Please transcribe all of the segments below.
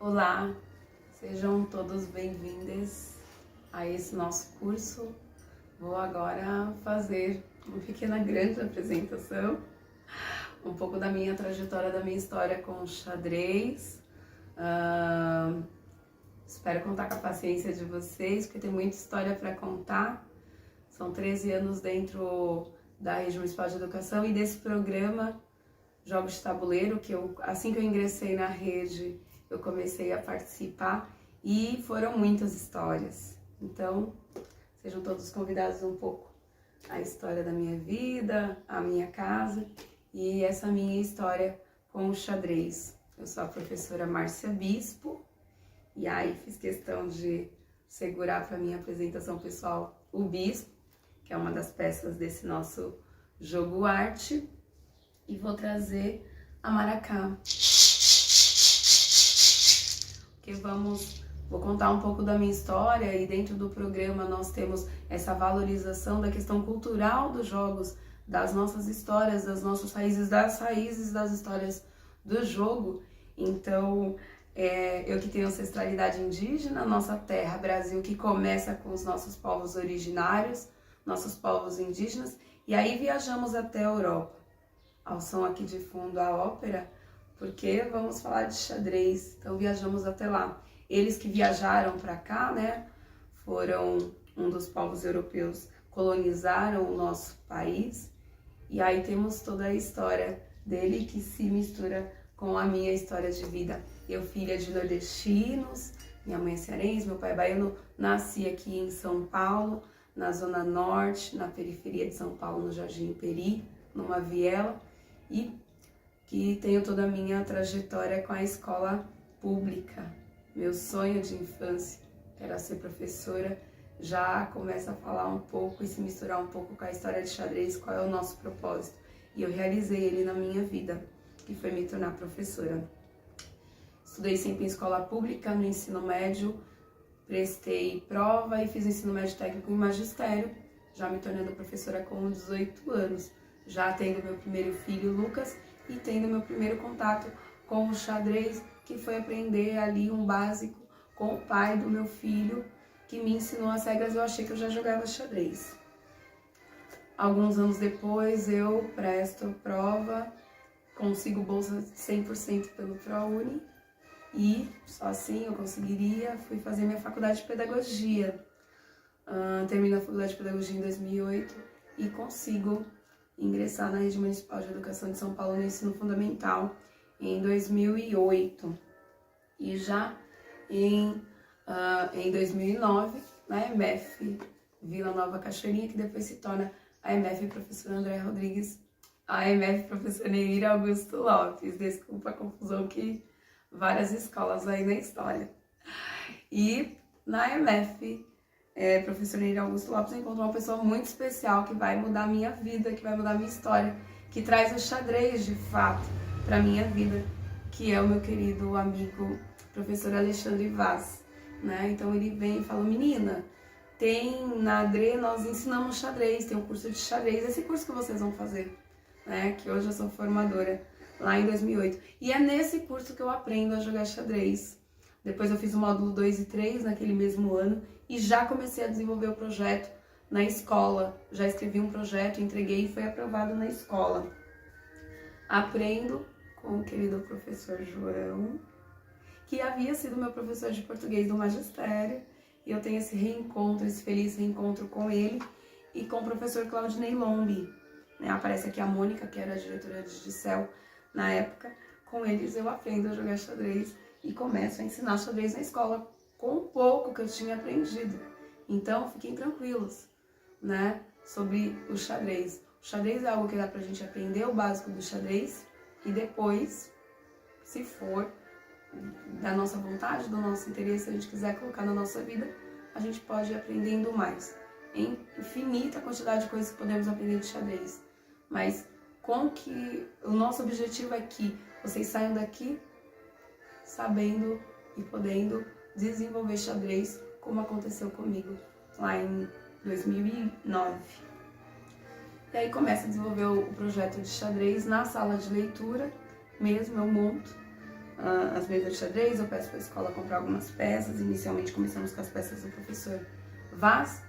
Olá, sejam todos bem-vindos a esse nosso curso. Vou agora fazer uma pequena grande apresentação, um pouco da minha trajetória, da minha história com o xadrez. Espero contar com a paciência de vocês, porque tem muita história para contar. São 13 anos dentro da Rede Municipal de Educação e desse programa Jogos de Tabuleiro, que assim que eu ingressei na rede, eu comecei a participar e foram muitas histórias. Então, sejam todos convidados um pouco à história da minha vida, a minha casa e essa minha história com o xadrez. Eu sou a professora Márcia Bispo e aí fiz questão de segurar para minha apresentação pessoal o Bispo, que é uma das peças desse nosso jogo arte, e vou trazer a Maracá. Vou contar um pouco da minha história e dentro do programa nós temos essa valorização da questão cultural dos jogos, das nossas histórias, das nossas raízes, das raízes das histórias do jogo. Então, eu que tenho ancestralidade indígena, nossa terra, Brasil, que começa com os nossos povos originários, nossos povos indígenas, e aí viajamos até a Europa. Ao som aqui de fundo a ópera, porque vamos falar de xadrez, então viajamos até lá. Eles que viajaram para cá, né, foram um dos povos europeus, colonizaram o nosso país, e aí temos toda a história dele que se mistura com a minha história de vida. Eu, filha de nordestinos, minha mãe é cearense, meu pai é baiano, nasci aqui em São Paulo, na Zona Norte, na periferia de São Paulo, no Jardim Peri, numa viela, e que tenho toda a minha trajetória com a escola pública. Meu sonho de infância era ser professora, já começa a falar um pouco e se misturar um pouco com a história de xadrez, qual é o nosso propósito. E eu realizei ele na minha vida, que foi me tornar professora. Estudei sempre em escola pública, no ensino médio, prestei prova e fiz ensino médio técnico em magistério, já me tornando professora com 18 anos, já tendo meu primeiro filho, Lucas, e tendo meu primeiro contato com o xadrez, que foi aprender ali um básico com o pai do meu filho, que me ensinou as regras. Eu achei que eu já jogava xadrez. Alguns anos depois eu presto prova, consigo bolsa 100% pelo ProUni, e só assim eu conseguiria, fui fazer minha faculdade de pedagogia. Termino a faculdade de pedagogia em 2008 e consigo ingressar na Rede Municipal de Educação de São Paulo no ensino fundamental em 2008. E já em 2009, na EMF Vila Nova Cachoeirinha, que depois se torna a EMF Professor André Rodrigues, a EMF Professor Neir Augusto Lopes. Desculpa a confusão, que várias escolas aí na história. E na EMF Professor Neir Augusto Lopes, eu encontro uma pessoa muito especial que vai mudar a minha vida, que vai mudar a minha história, que traz o xadrez de fato para a minha vida, que é o meu querido amigo professor Alexandre Vaz, né? Então ele vem e fala: menina, na ADRE nós ensinamos xadrez, tem um curso de xadrez, esse curso que vocês vão fazer, né? Que hoje eu sou formadora, lá em 2008. E é nesse curso que eu aprendo a jogar xadrez. Depois eu fiz o módulo 2 e 3 naquele mesmo ano e já comecei a desenvolver o projeto na escola. Já escrevi um projeto, entreguei e foi aprovado na escola. Aprendo com o querido professor João, que havia sido meu professor de português do magistério, e eu tenho esse reencontro, esse feliz reencontro com ele e com o professor Claudinei Lombi. Aparece aqui a Mônica, que era a diretora de Dicel na época. Com eles eu aprendo a jogar xadrez e começo a ensinar xadrez na escola com um pouco que eu tinha aprendido. Então, fiquem tranquilos, né, sobre o xadrez. O xadrez é algo que dá pra gente aprender o básico do xadrez e depois, se for da nossa vontade, do nosso interesse, se a gente quiser colocar na nossa vida, a gente pode ir aprendendo mais. Em infinita quantidade de coisas que podemos aprender de xadrez. Mas com que o nosso objetivo é que vocês saiam daqui sabendo e podendo desenvolver xadrez, como aconteceu comigo lá em 2009. E aí começa a desenvolver o projeto de xadrez na sala de leitura mesmo, eu monto as mesas de xadrez, eu peço para a escola comprar algumas peças. Inicialmente começamos com as peças do professor Vaz,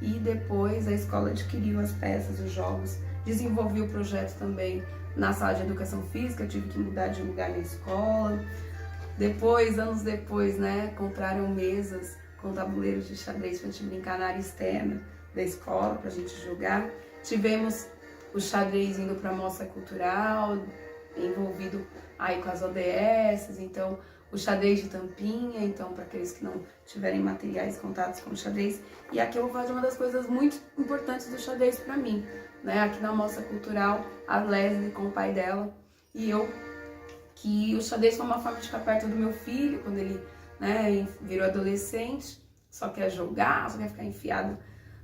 e depois a escola adquiriu as peças, os jogos, desenvolvi o projeto também na sala de educação física, tive que mudar de lugar na escola. Depois, anos depois, né, compraram mesas com tabuleiros de xadrez para a gente brincar na área externa da escola, para a gente jogar. Tivemos o xadrez indo para a mostra cultural, envolvido aí com as ODS, então o xadrez de tampinha, então para aqueles que não tiverem materiais contatos com o xadrez. E aqui eu vou falar de uma das coisas muito importantes do xadrez para mim, né? Aqui na mostra cultural, a Leslie com o pai dela e eu, que o xadrez foi uma forma de ficar perto do meu filho quando ele, né, virou adolescente, só quer jogar, só quer ficar enfiado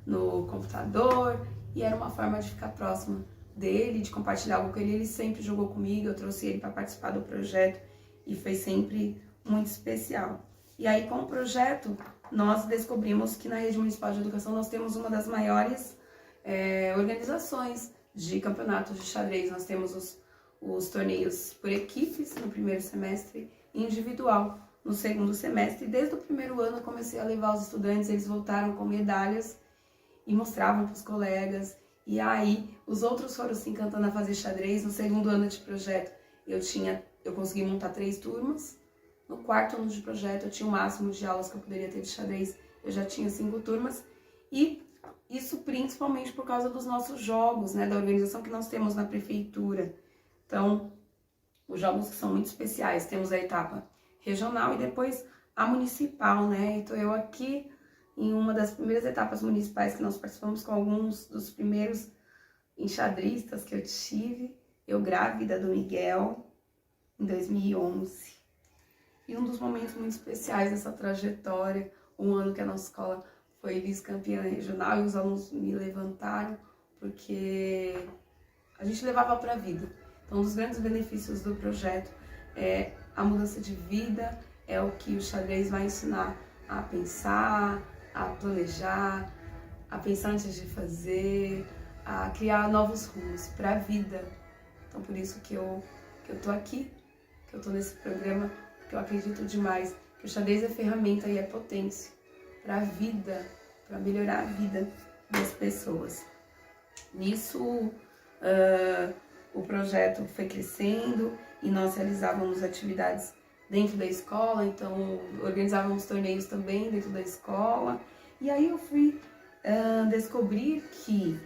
no computador, e era uma forma de ficar próxima dele, de compartilhar algo com ele. Ele sempre jogou comigo, eu trouxe ele para participar do projeto e foi sempre muito especial. E aí, com o projeto, nós descobrimos que na Rede Municipal de Educação nós temos uma das maiores organizações de campeonatos de xadrez. Nós temos os torneios por equipes no primeiro semestre e individual no segundo semestre. Desde o primeiro ano eu comecei a levar os estudantes, eles voltaram com medalhas e mostravam para os colegas. E aí os outros foram se encantando a fazer xadrez. No segundo ano de projeto eu consegui montar 3 turmas. No quarto ano de projeto eu tinha o máximo de aulas que eu poderia ter de xadrez, eu já tinha 5 turmas. E isso principalmente por causa dos nossos jogos, né, da organização que nós temos na prefeitura. Então, os jogos que são muito especiais, temos a etapa regional e depois a municipal, né? Então eu aqui, em uma das primeiras etapas municipais que nós participamos com alguns dos primeiros enxadristas que eu tive, eu grávida do Miguel, em 2011. E um dos momentos muito especiais dessa trajetória, um ano que a nossa escola foi vice-campeã regional e os alunos me levantaram, porque a gente levava para a vida. Então, um dos grandes benefícios do projeto é a mudança de vida, é o que o xadrez vai ensinar a pensar, a planejar, a pensar antes de fazer, a criar novos rumos para a vida. Então, por isso que eu tô aqui, que eu tô nesse programa, porque eu acredito demais que o xadrez é ferramenta e é potência para a vida, para melhorar a vida das pessoas. Nisso, o projeto foi crescendo e nós realizávamos atividades dentro da escola, então organizávamos torneios também dentro da escola. E aí eu fui descobrir que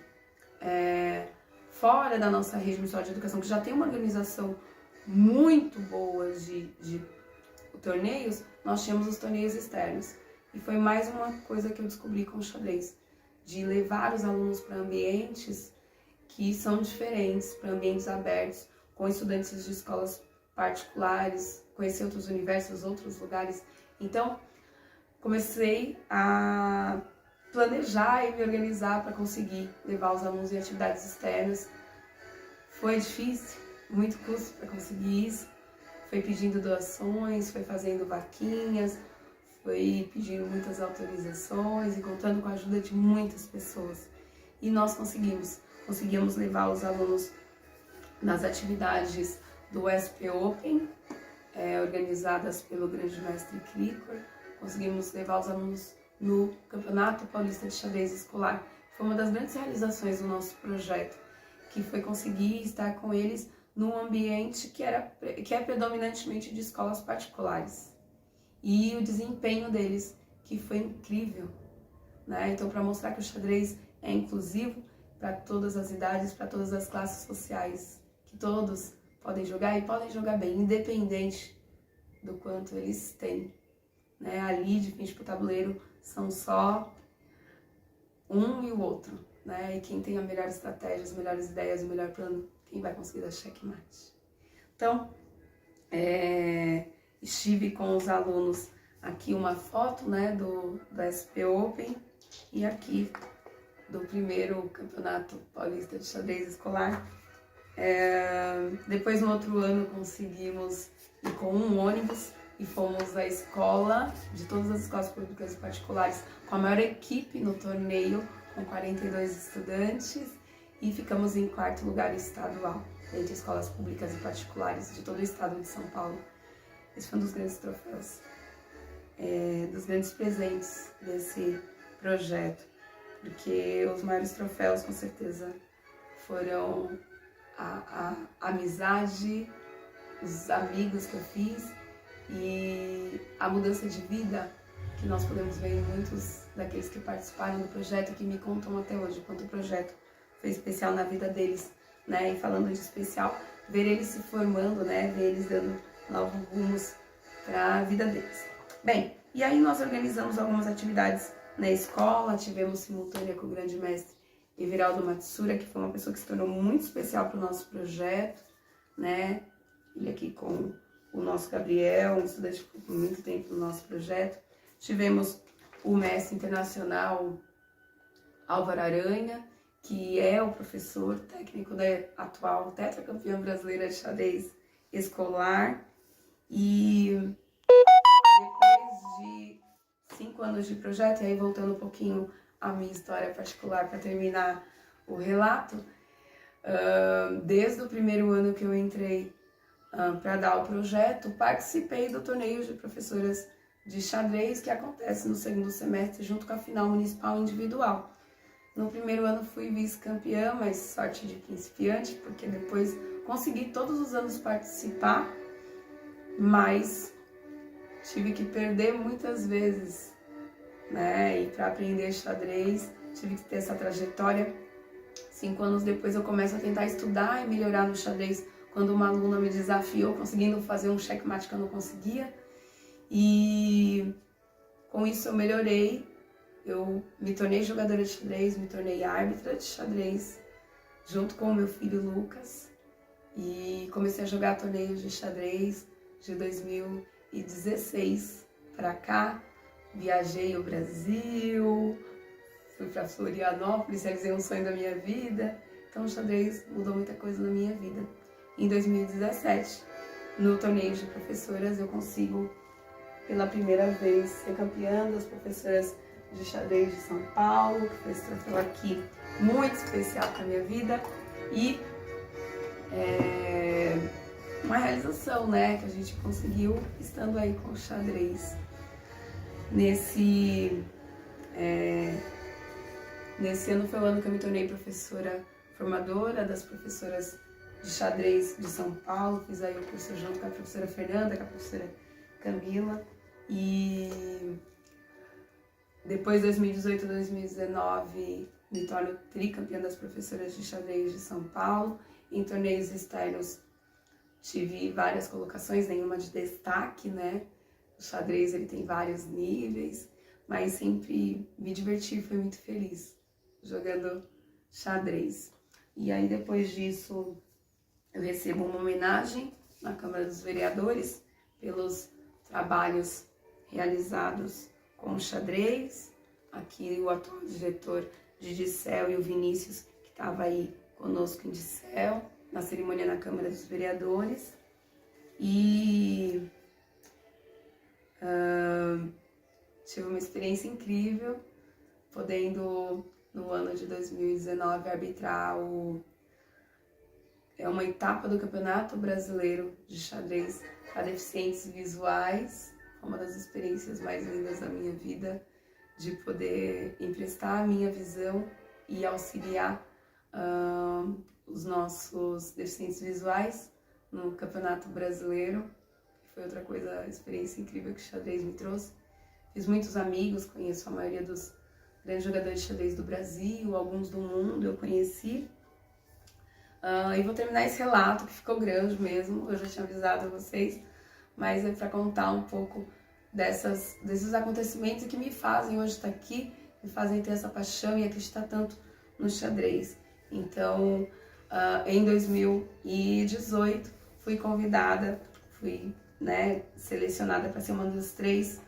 fora da nossa rede municipal de educação, que já tem uma organização muito boa de torneios, nós tínhamos os torneios externos. E foi mais uma coisa que eu descobri com o xadrez, de levar os alunos para ambientes que são diferentes, para ambientes abertos, com estudantes de escolas particulares, conhecer outros universos, outros lugares. Então, comecei a planejar e me organizar para conseguir levar os alunos em atividades externas. Foi difícil, muito custo para conseguir isso. Foi pedindo doações, foi fazendo vaquinhas, foi pedindo muitas autorizações e contando com a ajuda de muitas pessoas. E nós conseguimos levar os alunos nas atividades do SP Open, organizadas pelo grande mestre Krikor. Conseguimos levar os alunos no Campeonato Paulista de Xadrez Escolar. Foi uma das grandes realizações do nosso projeto, que foi conseguir estar com eles num ambiente que é predominantemente de escolas particulares. E o desempenho deles, que foi incrível, né? Então, para mostrar que o xadrez é inclusivo para todas as idades, para todas as classes sociais, que todos podem jogar e podem jogar bem, independente do quanto eles têm, né? Ali, de frente para o tabuleiro, são só um e o outro, né? E quem tem a melhor estratégia, as melhores ideias, o melhor plano, quem vai conseguir dar checkmate. Então, estive com os alunos, aqui uma foto, né, do SP Open e aqui do primeiro Campeonato Paulista de Xadrez Escolar. Depois, no outro ano, conseguimos ir com um ônibus e fomos à escola, de todas as escolas públicas e particulares, com a maior equipe no torneio, com 42 estudantes, e ficamos em 4º lugar estadual, entre escolas públicas e particulares de todo o estado de São Paulo. Esse foi um dos grandes troféus, dos grandes presentes desse projeto, porque os maiores troféus, com certeza, foram a amizade, os amigos que eu fiz e a mudança de vida que nós podemos ver em muitos daqueles que participaram do projeto, que me contam até hoje quanto o projeto foi especial na vida deles, né? E falando de especial, ver eles se formando, né? Ver eles dando novos rumos para a vida deles. Bem, e aí nós organizamos algumas atividades na escola, tivemos simultânea com o grande mestre Everaldo Matsura, que foi uma pessoa que se tornou muito especial para o nosso projeto, né? Ele aqui com o nosso Gabriel, um estudante que ficou por muito tempo no nosso projeto. Tivemos o mestre internacional Álvaro Aranha, que é o professor técnico da atual tetracampeã brasileira de xadrez escolar. E depois de 5 anos de projeto, e aí voltando um pouquinho à minha história particular para terminar o relato, desde o primeiro ano que eu entrei para dar o projeto, participei do torneio de professoras de xadrez que acontece no segundo semestre junto com a final municipal individual. No primeiro ano fui vice-campeã, mas sorte de principiante, porque depois consegui todos os anos participar, mas tive que perder muitas vezes, né? E para aprender xadrez tive que ter essa trajetória. 5 anos depois eu começo a tentar estudar e melhorar no xadrez, quando uma aluna me desafiou, conseguindo fazer um checkmate que eu não conseguia. E com isso eu melhorei, eu me tornei jogadora de xadrez, me tornei árbitra de xadrez, junto com o meu filho Lucas, e comecei a jogar torneios de xadrez de 2016 para cá. Viajei o Brasil, fui para Florianópolis, realizei um sonho da minha vida, então o xadrez mudou muita coisa na minha vida. Em 2017, no torneio de professoras, eu consigo pela primeira vez ser campeã das professoras de xadrez de São Paulo, que foi esse troféu aqui muito especial para minha vida, e uma realização, né, que a gente conseguiu estando aí com o xadrez. Nesse ano foi o ano que eu me tornei professora formadora das professoras de xadrez de São Paulo, fiz aí o curso junto com a professora Fernanda, com a professora Camila, e depois, 2018 e 2019, me torno tricampeã das professoras de xadrez de São Paulo. Em torneios externos, tive várias colocações, nenhuma de destaque, né? O xadrez, ele tem vários níveis, mas sempre me diverti, fui muito feliz jogando xadrez. E aí, depois disso, eu recebo uma homenagem na Câmara dos Vereadores pelos trabalhos realizados com o xadrez. Aqui o atual diretor de Dicel e o Vinícius, que estava aí conosco em Dicel, na cerimônia na Câmara dos Vereadores. E tive uma experiência incrível, podendo, no ano de 2019, arbitrar uma etapa do Campeonato Brasileiro de Xadrez para deficientes visuais. Uma das experiências mais lindas da minha vida, de poder emprestar a minha visão e auxiliar os nossos deficientes visuais no Campeonato Brasileiro. Foi outra coisa, experiência incrível que o xadrez me trouxe. Fiz muitos amigos, conheço a maioria dos grandes jogadores de xadrez do Brasil, alguns do mundo eu conheci. E vou terminar esse relato, que ficou grande mesmo, eu já tinha avisado a vocês, mas é para contar um pouco desses acontecimentos que me fazem hoje estar aqui, me fazem ter essa paixão e acreditar tanto no xadrez. Então, em 2018, fui convidada, fui selecionada para ser uma dos 3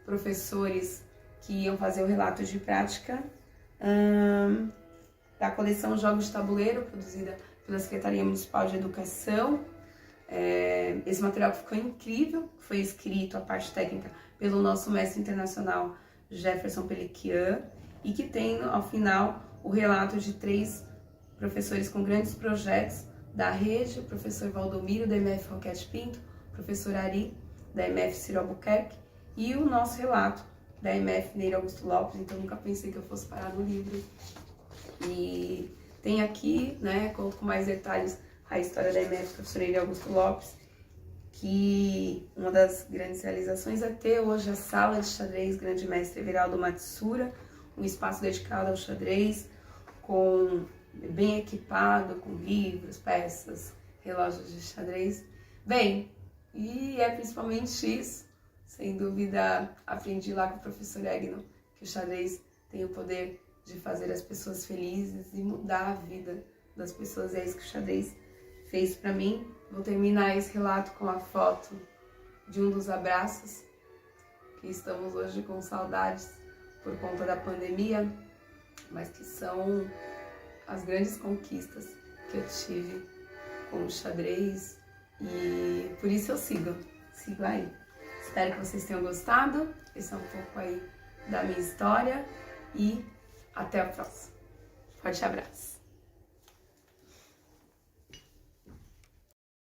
professores que iam fazer o relato de prática da coleção Jogos de Tabuleiro, produzida pela Secretaria Municipal de Educação. Esse material ficou incrível, foi escrito, a parte técnica, pelo nosso mestre internacional Jefferson Peliquian, e que tem, ao final, o relato de 3 professores com grandes projetos da rede, o professor Valdomiro, da MF Roquete Pinto, professor Ari, da MF Ciro Albuquerque, e o nosso relato da MF Neira Augusto Lopes. Então nunca pensei que eu fosse parar no livro. E tem aqui, né, conto com mais detalhes a história da MF professor Neira Augusto Lopes, que uma das grandes realizações é ter hoje a sala de xadrez Grande Mestre Everaldo Matsura, um espaço dedicado ao xadrez, bem equipado, com livros, peças, relógios de xadrez. Bem, e é principalmente isso, sem dúvida, aprendi lá com o professor Egno, que o xadrez tem o poder de fazer as pessoas felizes e mudar a vida das pessoas, e é isso que o xadrez fez para mim. Vou terminar esse relato com a foto de um dos abraços, que estamos hoje com saudades por conta da pandemia, mas que são as grandes conquistas que eu tive com o xadrez, e por isso eu sigo aí. Espero que vocês tenham gostado. Esse é um pouco aí da minha história e até a próxima. Forte abraço!